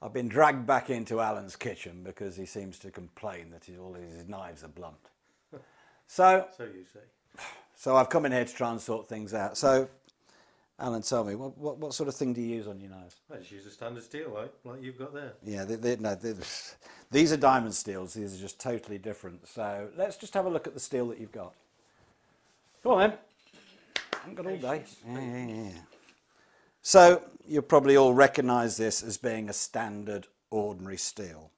I've been dragged back into Alan's kitchen because he seems to complain that all his knives are blunt. So you say. So I've come in here to try and sort things out. So, Alan, tell me, what sort of thing do you use on your knives? I just use a standard steel, like you've got there. Yeah, these are diamond steels. These are just totally different. So let's just have a look at the steel that you've got. Come on, then. I haven't got all day. Yeah. So you'll probably all recognise this as being a standard ordinary steel.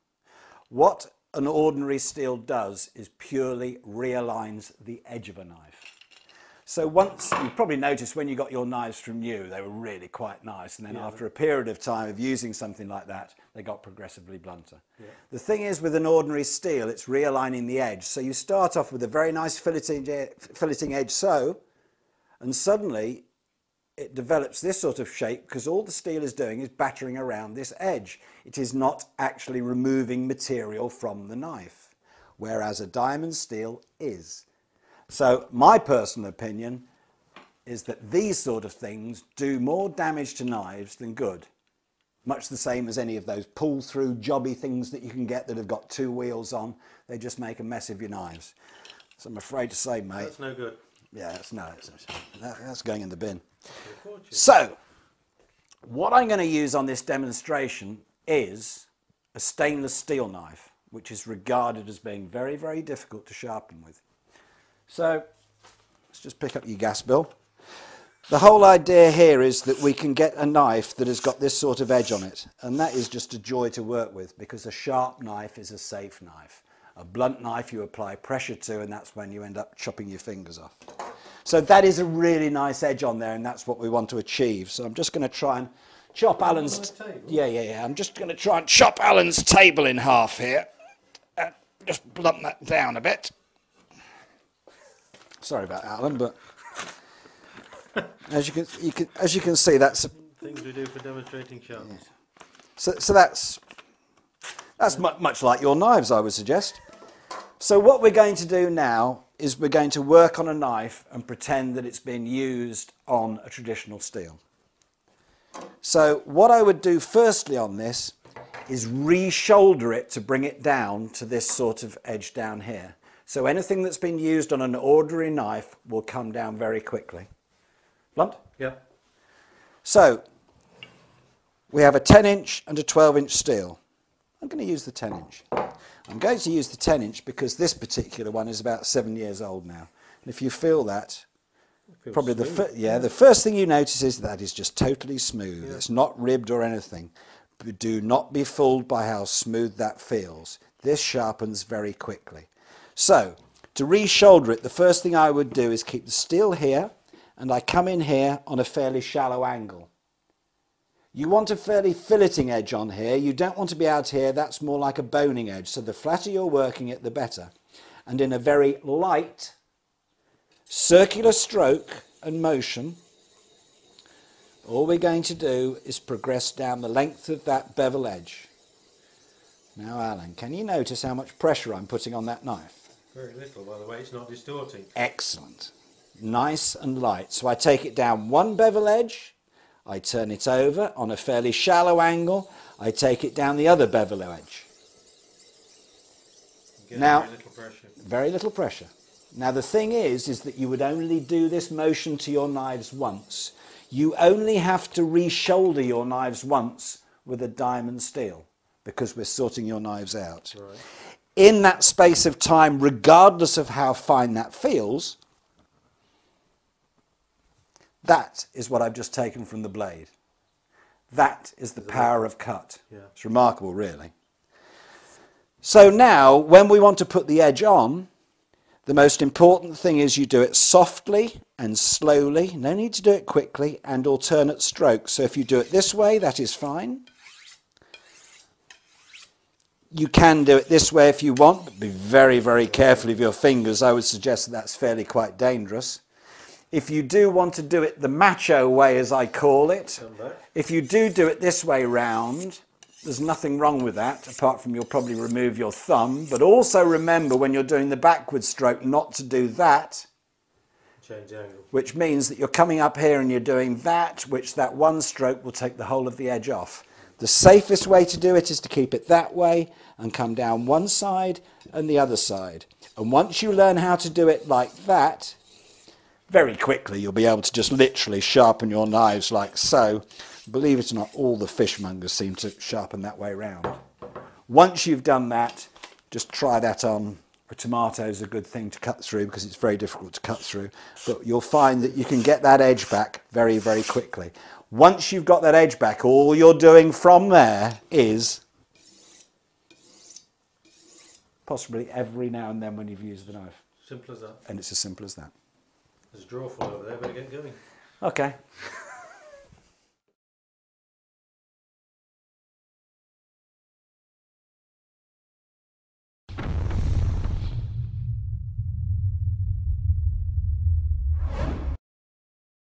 What an ordinary steel does is purely realigns the edge of a knife. So once, you probably noticed when you got your knives from new, they were really quite nice. And then after a period of time of using something like that, they got progressively blunter. Yeah. The thing is with an ordinary steel, it's realigning the edge. So you start off with a very nice filleting edge so, and suddenly it develops this sort of shape because all the steel is doing is battering around this edge. It is not actually removing material from the knife, whereas a diamond steel is. So my personal opinion is that these sort of things do more damage to knives than good. Much the same as any of those pull-through jobby things that you can get that have got two wheels on. They just make a mess of your knives. So I'm afraid to say, mate... That's no good. Yeah, that's going in the bin. So, what I'm going to use on this demonstration is a stainless steel knife, which is regarded as being very, very difficult to sharpen with. So, let's just pick up your gas bill. The whole idea here is that we can get a knife that has got this sort of edge on it, and that is just a joy to work with because a sharp knife is a safe knife. A blunt knife you apply pressure to, and that's when you end up chopping your fingers off. So that is a really nice edge on there, and that's what we want to achieve. So I'm just going to try and chop Alan's... Yeah. I'm just going to try and chop Alan's table in half here. Just blunt that down a bit. Sorry about that, Alan, but as you can see, that's things we do for demonstrating sharpness. Yeah. So that's much like your knives, I would suggest. So what we're going to do now is we're going to work on a knife and pretend that it's been used on a traditional steel. So what I would do firstly on this is re-shoulder it to bring it down to this sort of edge down here. So anything that's been used on an ordinary knife will come down very quickly. Blunt? Yeah. So we have a 10-inch and a 12-inch steel. I'm going to use the 10-inch. I'm going to use the 10-inch because this particular one is about 7 years old now. And if you feel that, probably the first thing you notice is that is just totally smooth. Yeah. It's not ribbed or anything. But do not be fooled by how smooth that feels. This sharpens very quickly. So, to re-shoulder it, the first thing I would do is keep the steel here, and I come in here on a fairly shallow angle. You want a fairly filleting edge on here. You don't want to be out here. That's more like a boning edge. So the flatter you're working it, the better. And in a very light, circular stroke and motion, all we're going to do is progress down the length of that bevel edge. Now, Alan, can you notice how much pressure I'm putting on that knife? Very little, by the way. It's not distorting. Excellent. Nice and light. So I take it down one bevel edge. I turn it over on a fairly shallow angle. I take it down the other bevel edge. Now, very little pressure. Very little pressure. Now the thing is that you would only do this motion to your knives once. You only have to re-shoulder your knives once with a diamond steel because we're sorting your knives out. Right. In that space of time, regardless of how fine that feels, that is what I've just taken from the blade. That is the power of cut. Yeah. It's remarkable, really. So now, when we want to put the edge on, the most important thing is you do it softly and slowly. No need to do it quickly, and alternate strokes. So if you do it this way, that is fine. You can do it this way if you want, but be very, very careful of your fingers. I would suggest that that's fairly quite dangerous. If you do want to do it the macho way, as I call it, if you do it this way round, there's nothing wrong with that, apart from you'll probably remove your thumb. But also remember when you're doing the backward stroke not to do that. Change angle. Which means that you're coming up here and you're doing that, which that one stroke will take the whole of the edge off. The safest way to do it is to keep it that way and come down one side and the other side. And once you learn how to do it like that, very quickly you'll be able to just literally sharpen your knives like so. Believe it or not, all the fishmongers seem to sharpen that way round. Once you've done that, just try that on. A tomato is a good thing to cut through because it's very difficult to cut through. But you'll find that you can get that edge back very, very quickly. Once you've got that edge back, all you're doing from there is possibly every now and then when you've used the knife. Simple as that. And it's as simple as that. There's a drawer full over there, better get going. Okay.